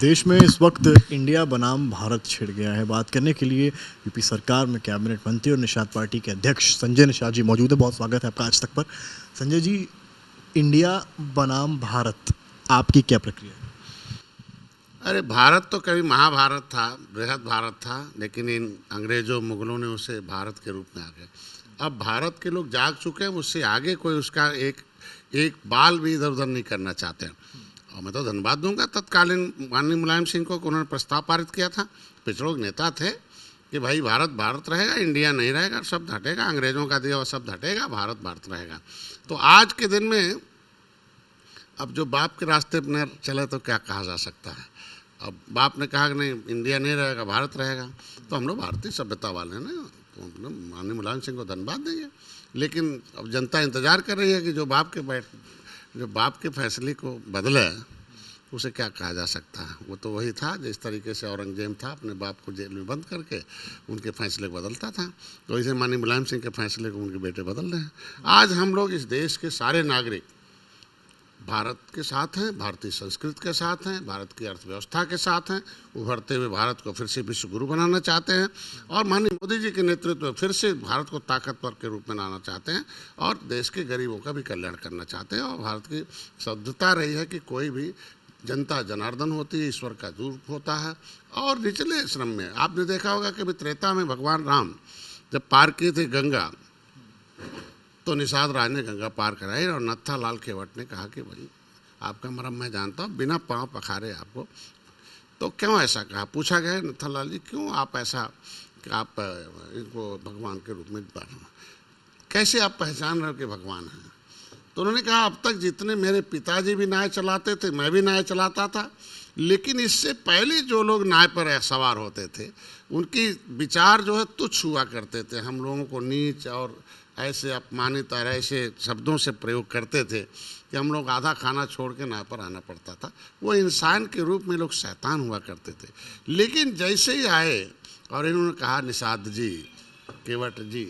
देश में इस वक्त इंडिया बनाम भारत छिड़ गया है। बात करने के लिए यूपी सरकार में कैबिनेट मंत्री और निषाद पार्टी के अध्यक्ष संजय निषाद जी मौजूद है। बहुत स्वागत है आपका आज तक पर। संजय जी, इंडिया बनाम भारत, आपकी क्या प्रक्रिया है? अरे भारत तो कभी महाभारत था, बृहद भारत था, लेकिन इन अंग्रेज़ों मुगलों ने उसे भारत के रूप में आ गए। अब भारत के लोग जाग चुके हैं, उससे आगे कोई उसका एक बाल भी इधर उधर नहीं करना चाहते हैं। और मैं तो धन्यवाद दूंगा तत्कालीन माननीय मुलायम सिंह को, उन्होंने प्रस्ताव पारित किया था। पिछड़ों के नेता थे कि भाई भारत भारत रहेगा, इंडिया नहीं रहेगा, सब हटेगा, अंग्रेज़ों का दिया हुआ सब हटेगा, भारत भारत रहेगा। तो आज के दिन में अब जो बाप के रास्ते पर चले तो क्या कहा जा सकता है। अब बाप ने कहा कि नहीं इंडिया नहीं रहेगा, भारत रहेगा, तो हम लोग भारतीय सभ्यता वाले हैं ना, तो हम लोग माननीय मुलायम सिंह को धन्यवाद देंगे। लेकिन अब जनता इंतज़ार कर रही है कि जो बाप के फैसले को बदले उसे क्या कहा जा सकता है। वो तो वही था जिस तरीके से औरंगजेब था, अपने बाप को जेल में बंद करके उनके फैसले को बदलता था, तो इसे माननीय मुलायम सिंह के फैसले को उनके बेटे बदल रहे हैं। आज हम लोग इस देश के सारे नागरिक भारत के साथ हैं, भारतीय संस्कृति के साथ हैं, भारत की अर्थव्यवस्था के साथ हैं, उभरते हुए भारत को फिर से विश्व गुरु बनाना चाहते हैं और माननीय मोदी जी के नेतृत्व में फिर से भारत को ताकतवर के रूप में लाना चाहते हैं और देश के गरीबों का भी कल्याण करना चाहते हैं। और भारत की शुद्धता रही है कि कोई भी जनता जनार्दन होती है, ईश्वर का रूप होता है। और निचले श्रम में आपने देखा होगा कि त्रेता में भगवान राम जब पार किए थे गंगा, तो निषाद राज ने गंगा पार कराई और नत्था लाल केवट ने कहा कि भाई आपका मरम मैं जानता हूँ, बिना पाँव पखारे आपको। तो क्यों ऐसा कहा, पूछा गया नत्था लाल जी क्यों आप ऐसा कि आप इनको भगवान के रूप में कैसे आप पहचान रहे हो कि भगवान हैं। तो उन्होंने कहा अब तक जितने मेरे पिताजी भी नाव चलाते थे, मैं भी नाव चलाता था, लेकिन इससे पहले जो लोग नाव पर सवार होते थे उनकी विचार जो है तुच्छ हुआ करते थे, हम लोगों को नीच और ऐसे अपमानित और ऐसे शब्दों से प्रयोग करते थे कि हम लोग आधा खाना छोड़ के नाव पर आना पड़ता था। वो इंसान के रूप में लोग शैतान हुआ करते थे। लेकिन जैसे ही आए और इन्होंने कहा निषाद जी, केवट जी,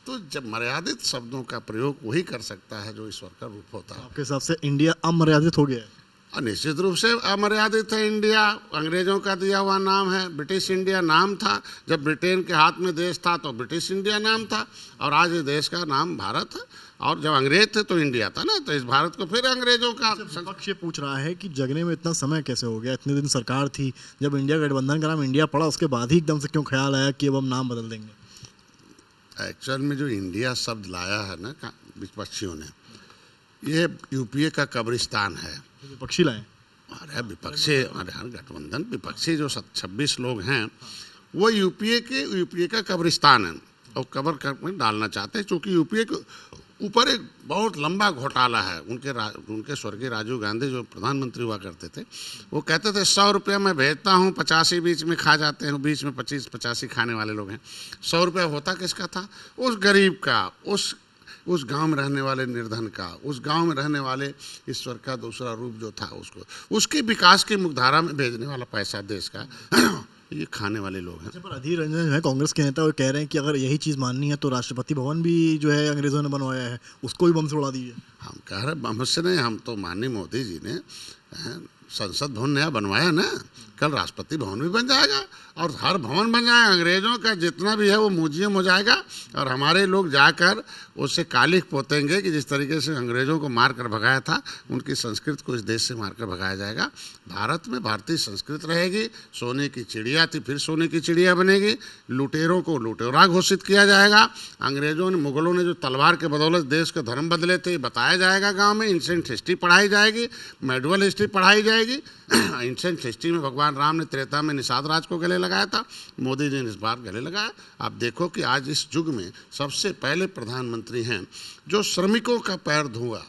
तो जब मर्यादित शब्दों का प्रयोग वही कर सकता है जो ईश्वर का रूप होता है। आपके हिसाब से इंडिया अमर्यादित हो गया है? और निश्चित रूप से अमर्यादित है इंडिया। अंग्रेज़ों का दिया हुआ नाम है, ब्रिटिश इंडिया नाम था। जब ब्रिटेन के हाथ में देश था तो ब्रिटिश इंडिया नाम था और आज इस देश का नाम भारत है। और जब अंग्रेज थे तो इंडिया था ना, तो इस भारत को फिर अंग्रेज़ों का विपक्ष ये पूछ रहा है कि जगने में इतना समय कैसे हो गया, इतने दिन सरकार थी, जब इंडिया गठबंधन का नाम इंडिया पड़ा उसके बाद ही एकदम से क्यों ख्याल आया कि अब हम नाम बदल देंगे। एक्चुअल में जो इंडिया शब्द लाया है ना विपक्षियों ने, ये यूपीए का कब्रिस्तान है। विपक्षी लाए? अरे विपक्षी, अरे हर गठबंधन विपक्षी जो 26 लोग हैं वो यूपीए का कब्रिस्तान है और कब्र में डालना चाहते हैं, क्योंकि यूपीए के ऊपर एक बहुत लंबा घोटाला है। उनके स्वर्गीय राजीव गांधी जो प्रधानमंत्री हुआ करते थे, वो कहते थे 100 रुपया मैं भेजता हूँ, 85 बीच में खा जाते हैं, बीच में 85 खाने वाले लोग हैं। 100 रुपया होता किसका था? उस गरीब का, उस गांव में रहने वाले निर्धन का, उस गांव में रहने वाले ईश्वर का दूसरा रूप जो था उसके विकास की मुख्यधारा में भेजने वाला पैसा देश का ये खाने वाले लोग हैं। पर अधीर रंजन है कांग्रेस के नेता, वो कह रहे हैं कि अगर यही चीज़ माननी है तो राष्ट्रपति भवन भी जो है अंग्रेज़ों ने बनवाया है, उसको भी बम से उड़ा दीजिए। हम कह रहे बम से नहीं, हम तो माननीय मोदी जी ने संसद भवन नया बनवाया ना, कल राष्ट्रपति भवन भी बन जाएगा और हर भवन बन जाएगा। अंग्रेज़ों का जितना भी है वो म्यूजियम हो जाएगा और हमारे लोग जाकर उससे कालिख पोतेंगे कि जिस तरीके से अंग्रेज़ों को मार कर भगाया था, उनकी संस्कृति को इस देश से मार कर भगाया जाएगा। भारत में भारतीय संस्कृति रहेगी। सोने की चिड़िया थी, फिर सोने की चिड़िया बनेगी। लुटेरों को लुटेरा घोषित किया जाएगा। अंग्रेज़ों ने, मुगलों ने जो तलवार के बदौलत देश के धर्म बदले थे, बताया जाएगा गाँव में। एंशिएंट हिस्ट्री पढ़ाई जाएगी, मेडुअल हिस्ट्री पढ़ाई जाएगी। एंशिएंट हिस्ट्री में भगवान राम ने त्रेता में निषाद राज को गले लगाया था, मोदी जी ने इस बार गले लगाया। आप देखो कि आज इस युग में सबसे पहले प्रधानमंत्री हैं जो श्रमिकों का पैर धोआ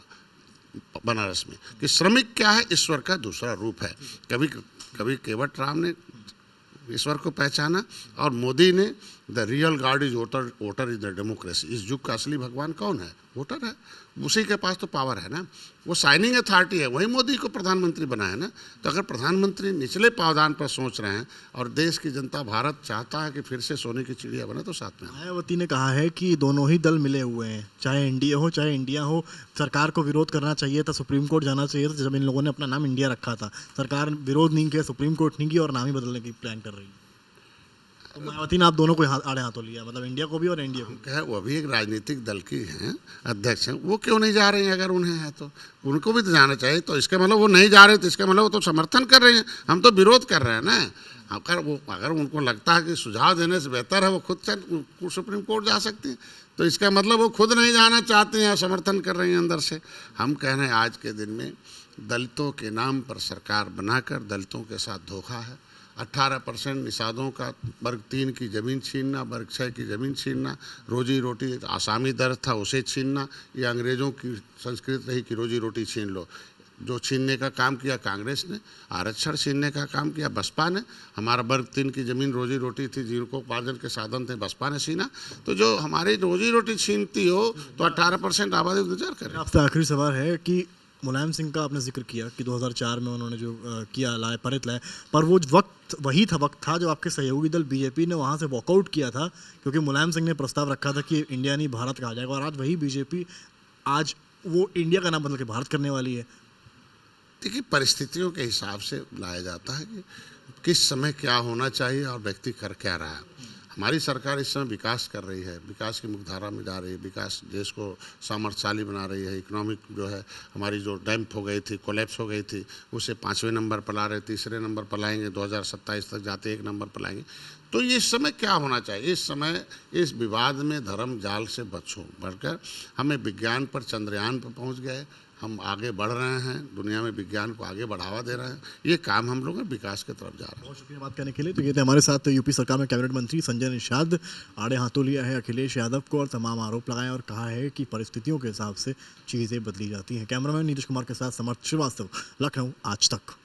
बनारस में, कि श्रमिक क्या है, ईश्वर का दूसरा रूप है। कभी केवट राम ने ईश्वर को पहचाना और मोदी ने the real God is voter is the democracy. इस युग का असली भगवान कौन है? वोटर है, उसी के पास तो पावर है ना, वो साइनिंग अथॉरिटी है, वही मोदी को प्रधानमंत्री बनाया ना। तो अगर प्रधानमंत्री निचले पावदान पर सोच रहे हैं और देश की जनता, भारत चाहता है कि फिर से सोने की चिड़िया बने, तो साथ में मायावती ने कहा है कि दोनों ही दल मिले हुए हैं, चाहे एनडीए हो चाहे इंडिया हो। सरकार को विरोध करना चाहिए था, सुप्रीम कोर्ट जाना चाहिए था जब इन लोगों ने अपना नाम इंडिया रखा था। सरकार विरोध नहीं किया, सुप्रीम कोर्ट नहीं किया और नाम ही बदलने की प्लान कर रही है। तो मायावती ने आप दोनों को आड़े हाथों लिया, मतलब इंडिया को भी और एनडीए को भी। क्या है, वो भी एक राजनीतिक दल की हैं, अध्यक्ष हैं, वो क्यों नहीं जा रहे हैं? अगर उन्हें है तो उनको भी तो जाना चाहिए। तो इसका मतलब वो नहीं जा रहे, तो इसका मतलब वो तो समर्थन कर रहे हैं, हम तो विरोध कर रहे हैं ना। अगर उनको लगता है कि सुझाव देने से बेहतर है वो खुद से सुप्रीम कोर्ट जा सकती हैं, तो इसका मतलब वो खुद नहीं जाना चाहते हैं, समर्थन कर रहे हैं अंदर से। हम कह रहे हैं आज के दिन में दलितों के नाम पर सरकार बनाकर दलितों के साथ धोखा है। 18% निषादों का वर्ग 3 की ज़मीन छीनना, वर्ग 6 की ज़मीन छीनना, रोजी रोटी आसामी दर था उसे छीनना, ये अंग्रेज़ों की संस्कृति रही कि रोजी रोटी छीन लो। जो छीनने का काम किया कांग्रेस ने, आरक्षण छीनने का काम किया बसपा ने। हमारा वर्ग 3 की ज़मीन रोजी रोटी थी, जिनको उपार्जन के साधन थे, बसपा ने छीना। तो जो हमारी रोजी रोटी छीनती हो तो 18% आबादी इंतजार करे। आपसे आखिरी सवाल है कि मुलायम सिंह का आपने जिक्र किया कि 2004 में उन्होंने जो किया लाए परित लाए, पर वो वही वक्त था जब आपके सहयोगी दल बीजेपी ने वहाँ से वॉकआउट किया था, क्योंकि मुलायम सिंह ने प्रस्ताव रखा था कि इंडिया नहीं भारत कहा जाएगा। और आज वही बीजेपी आज वो इंडिया का नाम बदल के भारत करने वाली है। देखिए, परिस्थितियों के हिसाब से लाया जाता है कि किस समय क्या होना चाहिए और व्यक्ति कर क्या रहा है। हमारी सरकार इस समय विकास कर रही है, विकास की मुख्यधारा में जा रही है, विकास देश को सामर्थ्यशाली बना रही है। इकोनॉमिक जो है हमारी जो डैम्प हो गई थी, कोलैप्स हो गई थी, उसे 5वें नंबर पर ला रहे, 3रे नंबर पर लाएंगे, 2027 तक जाते 1 नंबर पर लाएंगे। तो ये इस समय क्या होना चाहिए? इस समय इस विवाद में धर्म जाल से बढ़कर हमें विज्ञान पर, चंद्रयान पर पहुँच गए, हम आगे बढ़ रहे हैं, दुनिया में विज्ञान को आगे बढ़ावा दे रहे हैं। ये काम हम लोग विकास की तरफ जा रहे हैं। बहुत शुक्रिया बात करने के लिए। तो ये थे हमारे साथ यूपी सरकार में कैबिनेट मंत्री संजय निषाद। आड़े हाथों लिया है अखिलेश यादव को और तमाम आरोप लगाए और कहा है कि परिस्थितियों के हिसाब से चीज़ें बदली जाती हैं। कैमरामैन नीतीश कुमार के साथ समर्थ श्रीवास्तव, लखनऊ, आज तक।